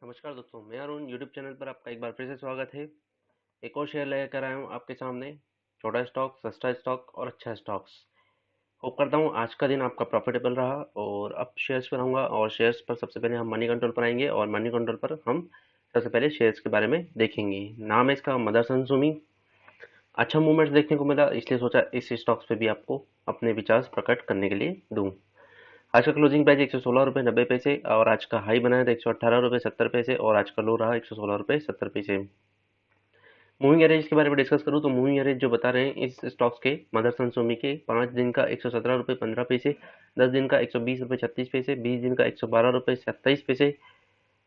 नमस्कार दोस्तों, मैं अरुण यूट्यूब चैनल पर आपका एक बार फिर से स्वागत है। एक और शेयर लेकर आया हूँ आपके सामने। छोटा स्टॉक, सस्ता स्टॉक और अच्छा स्टॉक्स। होप करता हूँ आज का दिन आपका प्रॉफिटेबल रहा। और अब शेयर्स पर आऊँगा और शेयर्स पर सबसे पहले हम मनी कंट्रोल पर आएंगे और मनी कंट्रोल पर हम सबसे पहले शेयर्स के बारे में देखेंगे। नाम है इसका मदरसन सुमी। अच्छा मूवमेंट देखने को मिला, इसलिए सोचा इस स्टॉक्स पे भी आपको अपने विचार प्रकट करने के लिए दूँ। आज का क्लोजिंग प्राइस 116 रुपये 90 पैसे और आज का हाई बना है 118 रुपये 70 पैसे और आज का लो रहा 116 रुपये 70 पैसे। मूविंग एवरेज के बारे में डिस्कस करूँ तो मूविंग एवरेज जो बता रहे हैं इस स्टॉक्स के मदरसन सोमी के 5 दिन का 117 रुपये 15 पैसे, 10 दिन का 120 रुपये 36 पैसे, 20 दिन का 112 रुपये 27 पैसे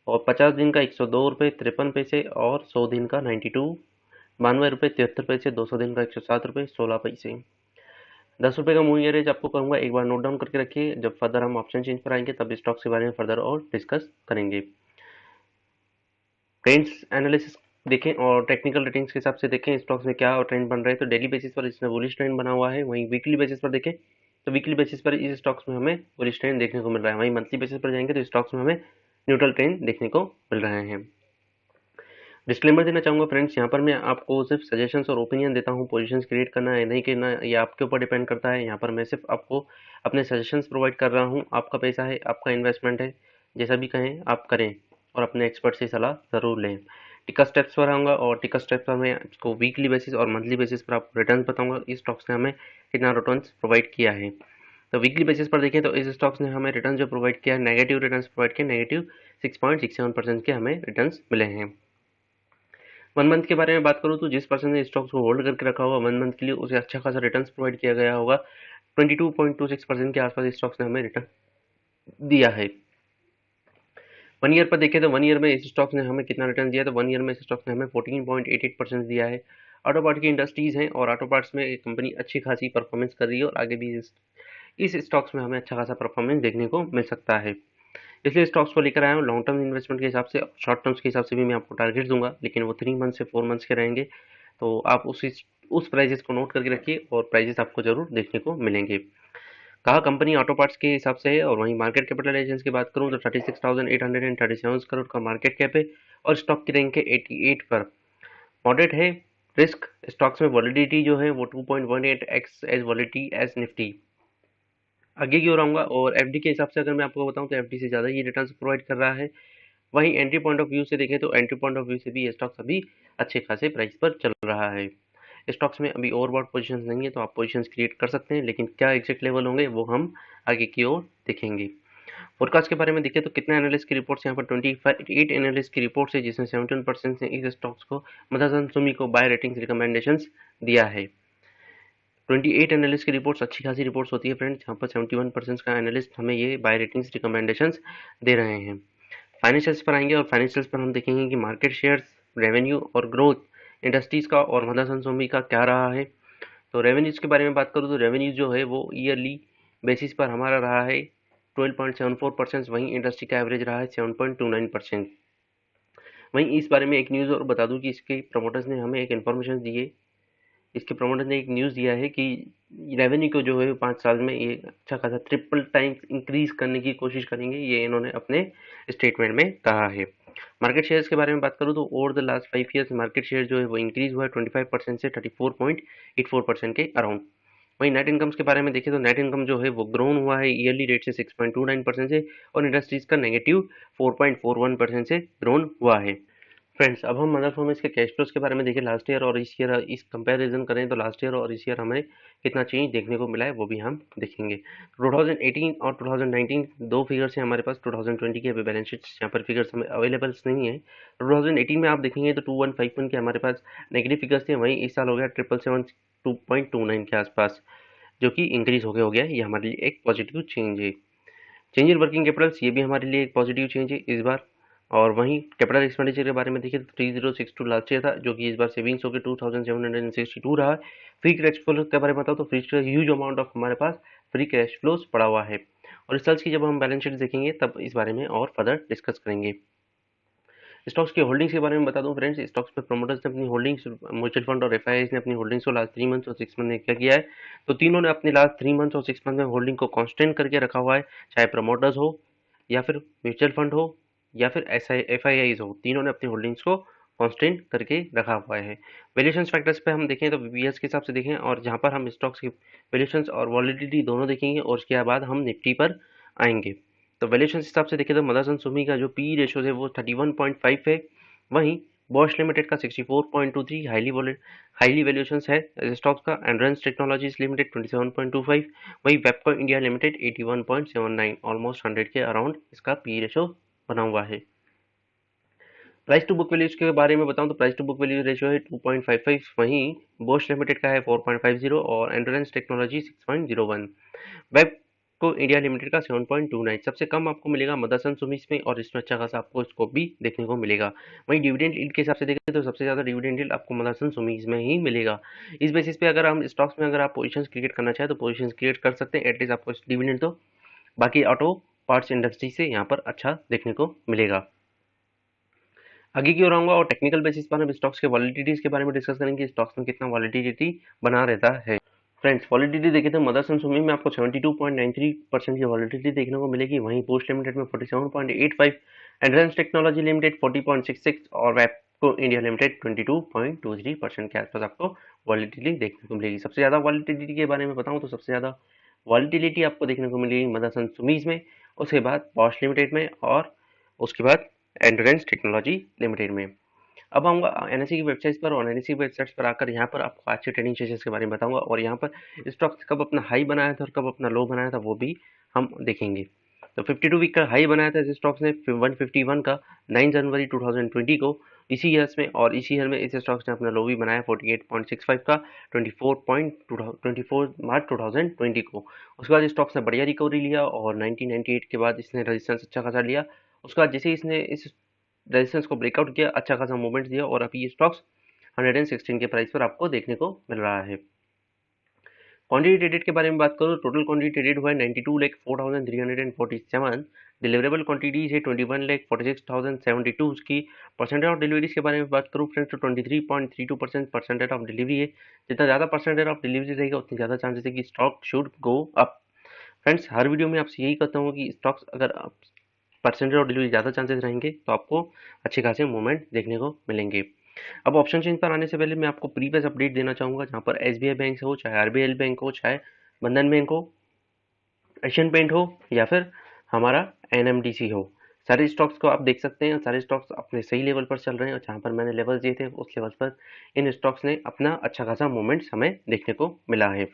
और 50 दिन का 102 रुपये 53 पैसे और 100 दिन का 92 रुपये 73 पैसे, 200 दिन का 107 रुपये 16 पैसे। 10 रुपये का मूविंग एवरेज आपको कहूँगा एक बार नोट डाउन करके रखिए। जब फर्दर हम ऑप्शन चेंज पर आएंगे तब स्टॉक्स के बारे में फर्दर और डिस्कस करेंगे। ट्रेंड्स एनालिसिस देखें और टेक्निकल रेटिंग्स के हिसाब से देखें स्टॉक्स में क्या और ट्रेंड बन रहा है। तो डेली बेसिस पर इसमें बुलिश ट्रेंड बना हुआ है। वहीं वीकली बेसिस पर देखें तो वीकली बेसिस पर इस स्टॉक्स में हमें बुलिश ट्रेंड देखने को मिल रहा है। वहीं मंथली बेसिस पर जाएंगे तो स्टॉक्स में हमें न्यूट्रल ट्रेंड देखने को मिल रहे हैं। डिस्क्लेमर देना चाहूँगा फ्रेंड्स, यहाँ पर मैं आपको सिर्फ सजेशंस और ओपिनियन देता हूँ। पोजीशंस क्रिएट करना है नहीं करना ये आपके ऊपर डिपेंड करता है। यहाँ पर मैं सिर्फ आपको अपने सजेशंस प्रोवाइड कर रहा हूँ। आपका पैसा है, आपका इन्वेस्टमेंट है, जैसा भी कहें आप करें और अपने एक्सपर्ट से सलाह ज़रूर लें। टिका स्टेप्स पर आऊँगा और टिका स्टेप्स पर मैं आपको वीकली बेसिस और मंथली बेसिस पर आपको रिटर्न बताऊँगा इस स्टॉक्स ने हमें कितना रिटर्न प्रोवाइड किया है। तो वीकली बेसिस पर देखें तो इस स्टॉक्स ने हमें रिटर्न जो प्रोवाइड किया है, नेगेटिव रिटर्न प्रोवाइड किया, -6.67% के हमें रिटर्न मिले हैं। 1 मंथ के बारे में बात करूँ तो जिस पर्सन ने स्टॉक्स को होल्ड करके रखा होगा 1 मंथ के लिए उसे अच्छा खासा रिटर्न प्रोवाइड किया गया होगा। 22.26% के आसपास स्टॉक्स ने हमें रिटर्न दिया है। 1 ईयर पर देखें तो 1 ईयर में इस स्टॉक्स ने हमें कितना रिटर्न दिया, तो 1 ईयर में इस स्टॉक्स ने हमें 14.88% दिया है। ऑटो पार्ट की इंडस्ट्रीज हैं और ऑटो पार्ट्स में एक कंपनी अच्छी खासी परफॉर्मेंस कर रही है और आगे भी इस स्टॉक्स में हमें अच्छा खासा परफॉर्मेंस देखने को मिल सकता है। इसलिए स्टॉक्स को लेकर आया हूँ लॉन्ग टर्म इन्वेस्टमेंट के हिसाब से। शॉर्ट टर्म्स के हिसाब से भी मैं आपको टारगेट दूंगा, लेकिन वो 3 मंथ से 4 मंथ्स के रहेंगे। तो आप उस प्राइजेस को नोट करके रखिए और प्राइजेस आपको जरूर देखने को मिलेंगे। कहा कंपनी ऑटो पार्ट्स के हिसाब से है। और वहीं मार्केट कैपिटलाइजेशन की बात करूं तो 36,837 करोड़ का मार्केट कैप है और स्टॉक की रैंक है 88 पर। मॉडरेट है रिस्क। स्टॉक्स में वॉलिडिटी जो है वो 2.18x as validity as Nifty. आगे की ओर आऊंगा और एफडी के हिसाब से अगर मैं आपको बताऊं तो एफडी से ज़्यादा ये रिटर्न प्रोवाइड कर रहा है। वहीं एंट्री पॉइंट ऑफ व्यू से देखें तो एंट्री पॉइंट ऑफ व्यू से भी ये स्टॉक्स अभी अच्छे खासे प्राइस पर चल रहा है। स्टॉक्स में अभी ओवरबॉट पोजीशंस नहीं है तो आप पोजीशंस क्रिएट कर सकते हैं, लेकिन क्या एग्जैक्ट लेवल होंगे वो हम आगे की ओर देखेंगे। फोरकास्ट के बारे में देखें तो कितने एनालिस्ट की रिपोर्ट्स यहाँ पर 28 एनालिस्ट की रिपोर्ट्स है, जिसमें 71% ने इस स्टॉक्स को मदरसन सुमी को बाय रेटिंग्स रिकमेंडेशंस दिया है। 28 एनालिस्ट की रिपोर्ट्स अच्छी खासी रिपोर्ट्स होती है फ्रेंड्स। यहाँ पर 71% का एनालिस्ट हमें ये बाय रेटिंग्स रिकमेंडेशंस दे रहे हैं। फाइनेंशियल्स पर आएंगे और फाइनेंशियल्स पर हम देखेंगे कि मार्केट शेयर्स, रेवेन्यू और ग्रोथ इंडस्ट्रीज का और मदरसन सुमी का क्या रहा है। तो रेवेन्यूज के बारे में बात करूँ तो रेवेन्यूज जो है वो ईयरली बेसिस पर हमारा रहा है 12.74%। वहीं इंडस्ट्री का एवरेज रहा है 7.29%। वहीं इस बारे में एक न्यूज़ और बता दूं कि इसके प्रमोटर्स ने हमें एक इन्फॉर्मेशन दी है। इसके प्रमोटर ने एक न्यूज़ दिया है कि रेवेन्यू को जो है 5 साल में ये अच्छा खासा ट्रिपल टाइम्स इंक्रीज करने की कोशिश करेंगे, ये इन्होंने अपने स्टेटमेंट में कहा है। मार्केट शेयर्स के बारे में बात करूँ तो over the last 5 years market share जो है वो इंक्रीज हुआ है 25% से 34.84% के अराउंड। वहीं नेट इनकम्स के बारे में देखें तो नेट इनकम जो है वो ग्रोन हुआ है ईयरली रेट से 6.29% से और इंडस्ट्रीज का नेगेटिव 4.41% से ग्रोन हुआ है। फ्रेंड्स, अब हम मदर परफॉर्मेंस के कैश फ्लोज के बारे में देखें लास्ट ईयर और इस ईयर, इस कंपैरिजन करें तो लास्ट ईयर और इस ईयर हमें कितना चेंज देखने को मिला है वो भी हम देखेंगे। 2018 और 2019 दो फिगर्स हैं हमारे पास। 2020 के अभी बैलेंस शीट्स यहाँ पर फिगर्स हमें अवेलेबल नहीं है। 2018 में आप देखेंगे तो 2151 के हमारे पास नेगेटिव फिगर्स थे। वहीं इस साल हो गया 777 2.29 के आसपास, जो कि इंक्रीज हो गया। ये हमारे लिए एक पॉजिटिव चेंज है। चेंज इन वर्किंग कैपिटल्स ये भी हमारे लिए एक पॉजिटिव चेंज है इस बार। और वहीं कैपिटल एक्सपेंडिचर के बारे में देखिए तो 3062 लास्ट ईयर था, जो कि इस बार सेविंग्स होकर 2762 रहा है। फ्री कैश फ्लो के बारे में बताओ तो फ्री ह्यूज अमाउंट ऑफ हमारे पास फ्री कैश फ्लोज पड़ा हुआ है। और रिसर्च की जब हम बैलेंस शीट देखेंगे तब इस बारे में और फर्दर डिस्कस करेंगे। स्टॉक्स की होल्डिंग्स के बारे में बता दूं फ्रेंड्स, स्टॉक्स पे प्रमोटर्स ने अपनी होल्डिंग्स, म्यूचुअल फंड और एफआईआईज ने अपनी होल्डिंग्स को लास्ट 3 मंथ्स और 6 मंथ में क्या किया है, तो तीनों ने अपने लास्ट 3 मंथ्स और 6 मंथ में होल्डिंग को कांस्टेंट करके रखा हुआ है। चाहे प्रमोटर्स हो या फिर म्यूचुअल फंड हो या फिर FIIs हो, तीनों ने अपनी होल्डिंग्स को कांस्टेंट करके रखा हुआ है। वैल्यूएशन फैक्टर्स पे हम देखें तो बीपीएस के हिसाब से देखें, और जहां पर हम स्टॉक्स की वैल्यूएशंस और वॉलिडिटी दोनों देखेंगे, और उसके बाद हम निफ्टी पर आएंगे। तो वैल्यूएशन हिसाब से देखें तो मदरसन सुमी का जो पी रेशो है वो 31.5 है। वहीं बॉश लिमिटेड का 64.23 हाईली वैल्यूएशन है स्टॉक्स का। एंड्रेंस टेक्नोलॉजीज लिमिटेड 27.25। वहीं वेबको इंडिया लिमिटेड 81.79, ऑलमोस्ट 100 के अराउंड इसका पी रेशो बना हुआ है। प्राइस टू बुक वैल्यूज के बारे में बताऊं तो price to book value ratio है 2.55, वहीं बोश लिमिटेड का है 4.50 और एंड्रेंस टेक्नोलॉजी 6.01। वेब को इंडिया लिमिटेड का 7.29। सबसे कम आपको मिलेगा मदरसन सुमीस में, और इसमें अच्छा खासा आपको स्कोप भी देखने को मिलेगा। वहीं डिविडेंड यील्ड के हिसाब से देखें तो सबसे ज्यादा डिविडेंड यील्ड आपको मदरसन सुमीस में ही मिलेगा। इस बेसिस पे अगर हम स्टॉक्स में अगर आप पोजीशंस क्रिएट करना चाहे तो पोजीशंस क्रिएट कर सकते हैं, एटलीस्ट आपको डिविडेंड तो बाकी ऑटो पार्ट्स इंडस्ट्री से यहाँ पर अच्छा देखने को मिलेगा। आगे की ओर आऊंगा और टेक्निकल बेसिस पर हम स्टॉक्स के वॉलिडिटीज के बारे में डिस्कस करेंगे, स्टॉक्स में कितना वॉलिडिटी बना रहता है। फ्रेंड्स, वॉलिडिटी देखें तो मदरसन सुमी में आपको 72.93% की वॉलिडिटी देखने को मिलेगी। वहीं पोस्ट लिमिटेड में 47.85, एडवांस टेक्नोलॉजी लिमिटेड 40.66 और वेबको इंडिया लिमिटेड 22.23% के आसपास आपको वॉलिडिटी देखने को मिलेगी। सबसे ज्यादा वॉलिडिटी के बारे में बताऊं तो सबसे ज्यादा वॉलिडिटी आपको देखने को मिलेगी मदरसन सुमीज में, उसके बाद बॉश लिमिटेड में, और उसके बाद एंड्रेंस टेक्नोलॉजी लिमिटेड में। अब आऊँगा एनएसई की वेबसाइट पर, और एनएसई वेबसाइट्स पर आकर यहाँ पर आपको आज के ट्रेडिंग सेशंस के बारे में बताऊंगा, और यहाँ पर स्टॉक्स कब अपना हाई बनाया था और कब अपना लो बनाया था वो भी हम देखेंगे। तो 52 वीक का हाई बनाया था इस स्टॉक्स ने 151 का 9 जनवरी 2020 को इसी ईयर में, और इसी ईयर में इस स्टॉक्स ने अपना लो भी बनाया 48.65 का 24 मार्च 2020 को। उसके बाद स्टॉक्स ने बढ़िया रिकवरी लिया, और 1998 के बाद इसने रेजिस्टेंस अच्छा खासा लिया। उसके बाद जैसे इसने इस रेजिस्टेंस को ब्रेकआउट किया, अच्छा खासा मूवमेंट दिया, और अभी ये स्टॉक्स 116 के प्राइस पर आपको देखने को मिल रहा है। क्वांटिटी ट्रेडेड के बारे में बात करूँ, टोटल क्वांटिटी ट्रेडेड हुआ है 92,04,347। डिलीवरेबल क्वांटिटीज है 21,46,072 उसकी। परसेंटेज ऑफ डिलीवरीज के बारे में बात करूँ फ्रेंड्स तो 23.32% परसेंटेज ऑफ डिलीवरी है। जितना ज़्यादा परसेंटेज ऑफ डिलीवरी रहेगा उतनी ज़्यादा चांसेस है कि stock should go up. Friends, her video में आपसे यही कहता हूँ कि स्टॉक्स अगर परसेंटेज ऑफ डिलीवरी ज़्यादा चांसेस रहेंगे तो आपको अच्छे खासे मूवमेंट देखने को मिलेंगे। अब ऑप्शन चेंज पर आने से पहले मैं आपको प्रीवियस अपडेट देना चाहूँगा, जहाँ पर SBI बैंक हो, चाहे RBL बैंक हो, चाहे बंधन बैंक हो, एशियन पेंट हो, या फिर हमारा NMDC हो। सारे स्टॉक्स को आप देख सकते हैं, सारे स्टॉक्स अपने सही लेवल पर चल रहे हैं, और जहाँ पर मैंने लेवल्स दिए थे उस लेवल पर इन स्टॉक्स ने अपना अच्छा खासा मूवमेंट हमें देखने को मिला है।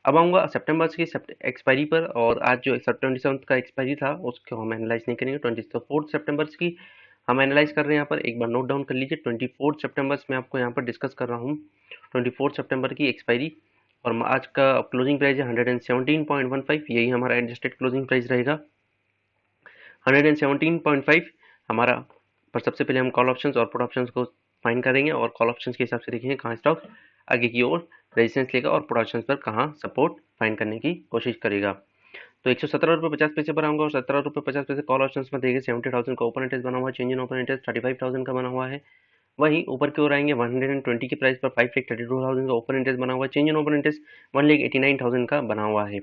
अब आऊँगा सितंबर की एक्सपायरी पर, और आज जो 27 का एक्सपायरी था उसको हम एनालाइज नहीं करेंगे। 24 सितंबर की हम एनालाइज कर रहे हैं। यहाँ पर एक बार नोट डाउन कर लीजिए, 24 सितंबर में आपको यहाँ पर डिस्कस कर रहा हूँ 24 सितंबर की एक्सपायरी, और आज का क्लोजिंग प्राइस है 117.15, यही हमारा एडजस्टेड क्लोजिंग प्राइस रहेगा 117.5 हमारा। पर सबसे पहले हम कॉल ऑप्शंस और पुट ऑप्शंस को फाइंड करेंगे, और कॉल ऑप्शंस के हिसाब से देखेंगे कहाँ स्टॉक आगे की ओर रेजिस्टेंस लेगा, और पुट ऑप्शंस पर कहाँ सपोर्ट फाइंड करने की कोशिश करेगा। तो 117 रुपये 50 पैसे पर आऊँगा, और 17 रुपये 50 पैसे कॉल ऑप्शंस में देंगे। 70,000 का ओपन इंटरेस्ट बना हुआ है, चेंज इन ओपन इंटरेस्ट 35,000 का बना हुआ है। वहीं ऊपर की ओर आएंगे 120 की प्राइस पर 5,32,000 का ओपन इंटरेस्ट बना हुआ है, चेंज इन ओपन इंटरेस्ट 1,89,000 का बना हुआ है।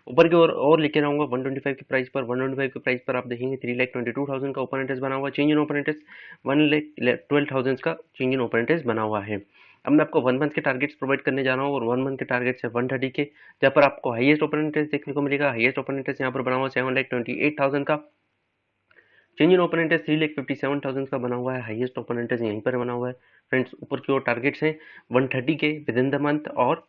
ऊपर की ओर और लेके आऊँगा 125 की प्राइस पर, 125 की प्राइस पर आप देखेंगे 3,22,000 का ओपन इंटरेस्ट बना हुआ है, चेंज इन ओपन इंटरेस्ट 1,12,000 का चेंज इन ओपन इंटरेस्ट बना हुआ है। अब मैं आपको 1 मंथ के टारगेट्स प्रोवाइड करने जा रहा हूँ, और 1 मंथ के टारगेट्स है 130 के, जहाँ पर आपको हाईएस्ट ओपन इंटरेस्ट देखने को मिलेगा। हाईएस्ट ओपन इंटरेस्ट यहाँ पर बना हुआ 7,28,000 का, चेंज इन ओपन इंटरेस्ट 3,57,000 का बना हुआ है। हाईएस्ट ओपन इंटरेस्ट यहीं पर बना हुआ है। फ्रेंड्स, ऊपर की ओर टारगेट्स हैं 130 के विद इन द मंथ, और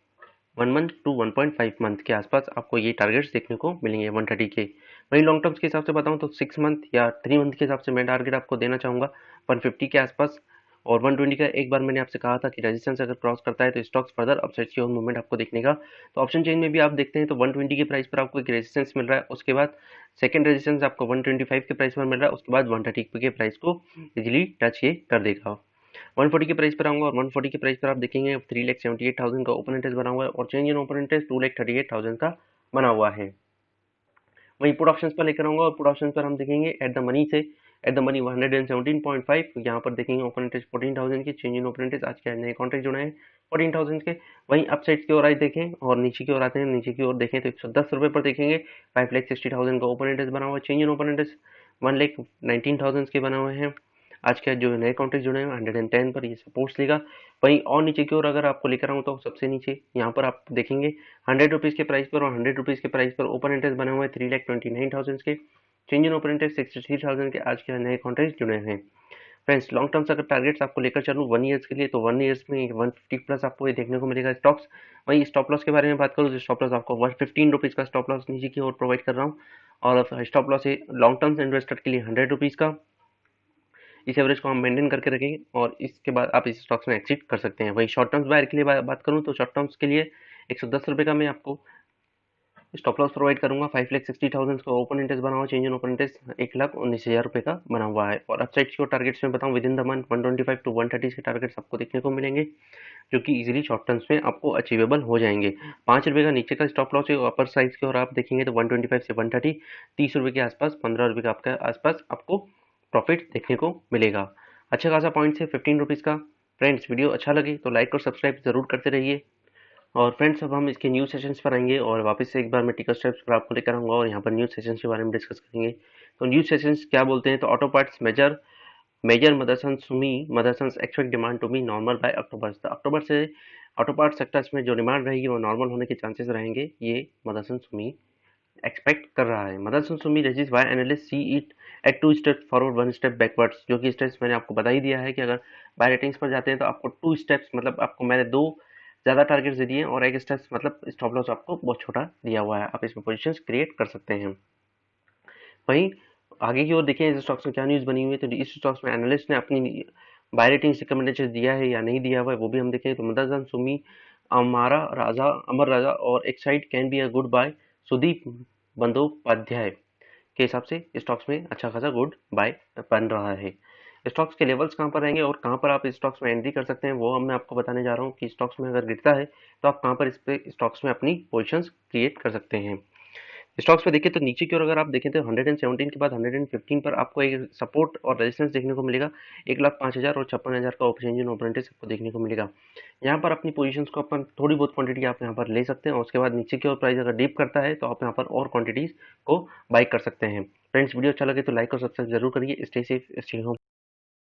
1 मंथ टू 1.5 मंथ के आसपास आपको ये टारगेट्स देखने को मिलेंगे 130 के। वहीं लॉन्ग टर्म्स के हिसाब से बताऊं तो 6 मंथ या 3 मंथ के हिसाब से मैं टारगेट आपको देना चाहूँगा 150 के आसपास, और 120 का एक बार मैंने आपसे कहा था कि रेजिस्टेंस अगर क्रॉस करता है तो स्टॉक्स फर्दर अपसाइड की ओर मूवमेंट आपको देखने का। तो ऑप्शन चेंज में भी आप देखते हैं तो 120 के प्राइस पर आपको एक रेजिस्टेंस मिल रहा है, उसके बाद सेकंड रेजिस्टेंस आपको 125 के प्राइस पर मिल रहा है, उसके बाद 130 के प्राइस को इजीली टच ये कर देगा। 140 के प्राइस पर आऊँगा, और 140 के प्राइस पर आप देखेंगे 3,78,000 का ओपन इंटरेस्ट बना हुआ है, और चेंज इन ओपन इंटरेस्ट 2,38,000 का बना हुआ है। वहीं पुट ऑप्शंस पर लेकर आऊँगा, और पुट ऑप्शंस पर हम देखेंगे एट द मनी से, एट द मनी 117.5, यहाँ पर देखेंगे ओपन इंटरेस्ट 14,000 की, चेंज इन ओपन इंटरेस्ट आज के नए कॉन्ट्रैक्ट जुड़े हैं 14,000 के। वहीं अपसाइड की ओर आए देखें और नीचे की ओर आते हैं, नीचे की ओर देखें तो 110 रुपये पर देखेंगे 5,60,000 का ओपन इंटरेस्ट बना हुआ है, चेंज इन ओपन इंटरेस्ट 1,19,000 के बना हुए हैं। आज के जो नए कॉन्ट्रैक्ट जुड़े हैं 110 पर ये सपोर्ट्स लेगा। वहीं और नीचे की ओर अगर आपको लेकर आऊँ तो सबसे नीचे यहाँ पर आप देखेंगे 100 रुपीज़ के प्राइस पर और 100 रुपीज़ के प्राइस पर ओपन इंटरेस्ट बने हुए हैं 3,29,000 के। चेंज इन ओपन इंटरेस्ट 63,000 के आज के नए कॉन्ट्रैक्ट जुड़े हैं। फ्रेंड्स लॉन्ग टर्म से अगर टारगेट्स आपको लेकर चलूँ 1 ईयर्स के लिए तो 1 ईयर्स में 150 प्लस आपको ये देखने को मिलेगा स्टॉक्स। वहीं स्टॉप लॉस के बारे में बात करूँ तो स्टॉप लॉस आपको 115 रुपीज़ का स्टॉप लॉस नीचे की ओर प्रोवाइड कर रहा हूँ और स्टॉप लॉस है लॉन्ग टर्म इन्वेस्टर के लिए 100 रुपीज़ का। इस एवरेज को हम मेंटेन करके रखेंगे और इसके बाद आप इस स्टॉक्स में एग्जिट कर सकते हैं। वहीं शॉर्ट टर्म्स बायर के लिए बात करूँ तो शॉर्ट टर्म्स के लिए 110 रुपये का मैं आपको स्टॉप लॉस प्रोवाइड करूंगा। 5,60,000 का ओपन इंटरेस्ट बना हुआ, चेंज इन ओपन इंटरेस्ट 1,19,000 रुपये का बना हुआ है। और अपसाइड के टारगेट्स में बताऊं within the month 125 to 130 के टारगेट्स आपको देखने को मिलेंगे जो कि इजीली शॉर्ट टर्म्स में आपको अचीवेबल हो जाएंगे। 5 रुपये का नीचे का स्टॉप लॉस है अपर साइज के और आप देखेंगे तो 125 से 130 30 रुपये के आसपास 15 रुपये का आपके आसपास आपको प्रॉफिट देखने को मिलेगा। अच्छा खासा पॉइंट है 15 रुपीज़ का। फ्रेंड्स वीडियो अच्छा लगे तो लाइक और सब्सक्राइब जरूर करते रहिए। और फ्रेंड्स अब हम इसके न्यूज़ सेशंस पर आएंगे और वापस से एक बार मैं टिकर स्टेप्स पर आपको लेकर आऊँगा और यहाँ पर न्यूज़ सेशंस के बारे में डिस्कस करेंगे। तो न्यूज़ सेशंस क्या बोलते हैं तो auto parts major Mothersons expect demand to be normal by October. अक्टूबर से ऑटो पार्ट सेक्टर्स में जो डिमांड रहेगी वो नॉर्मल होने के चांसेस रहेंगे, ये मदरसन सुमी एक्सपेक्ट कर रहा है। मदरसन सुमी रेजिस वाई analyst see it at 2 step forward 1 step backwards, जो कि स्टेप्स मैंने आपको बता ही दिया है कि अगर बाय रेटिंग्स पर जाते हैं तो आपको 2 स्टेप्स मतलब आपको मैंने 2 ज़्यादा टारगेट्स दे दिए और एक स्टेप्स मतलब स्टॉप लॉस आपको बहुत छोटा दिया हुआ है, आप इसमें पोजीशंस क्रिएट कर सकते हैं। वहीं आगे की ओर देखें इस स्टॉक्स में क्या न्यूज़ बनी हुई है तो इस स्टॉक्स में एनालिस्ट ने अपनी बाय रेटिंग्स रिकमेंडेशन दिया है या नहीं दिया हुआ है वो भी हम देखें तो मदरसन सुमी अमर राजा और Exide can be a good buy Sudip Bandopadhyay के हिसाब से स्टॉक्स में अच्छा खासा गुड बाय बन रहा है। स्टॉक्स के लेवल्स कहाँ पर रहेंगे और कहाँ पर आप स्टॉक्स में एंट्री कर सकते हैं वो मैं आपको बताने जा रहा हूँ कि स्टॉक्स में अगर गिरता है तो आप कहाँ पर इस पे स्टॉक्स में अपनी पोजीशंस क्रिएट कर सकते हैं। स्टॉक्स पे देखें तो नीचे की ओर अगर आप देखें तो 117 के बाद 115 पर आपको एक सपोर्ट और रेजिस्टेंस देखने को मिलेगा। 1,05,000 और 56,000 का ओपन इंजन ओपन इंटरेस्ट आपको देखने को मिलेगा। यहाँ पर अपनी पोजीशंस को अपन थोड़ी बहुत क्वांटिटी आप यहाँ पर ले सकते हैं और उसके बाद नीचे की ओर प्राइस अगर डीप करता है तो आप यहाँ पर और क्वांटिटीज को बाई कर सकते हैं। फ्रेंड्स वीडियो अच्छा लगे तो लाइक और सब्सक्राइब जरूर करिए। Stay safe, stay home.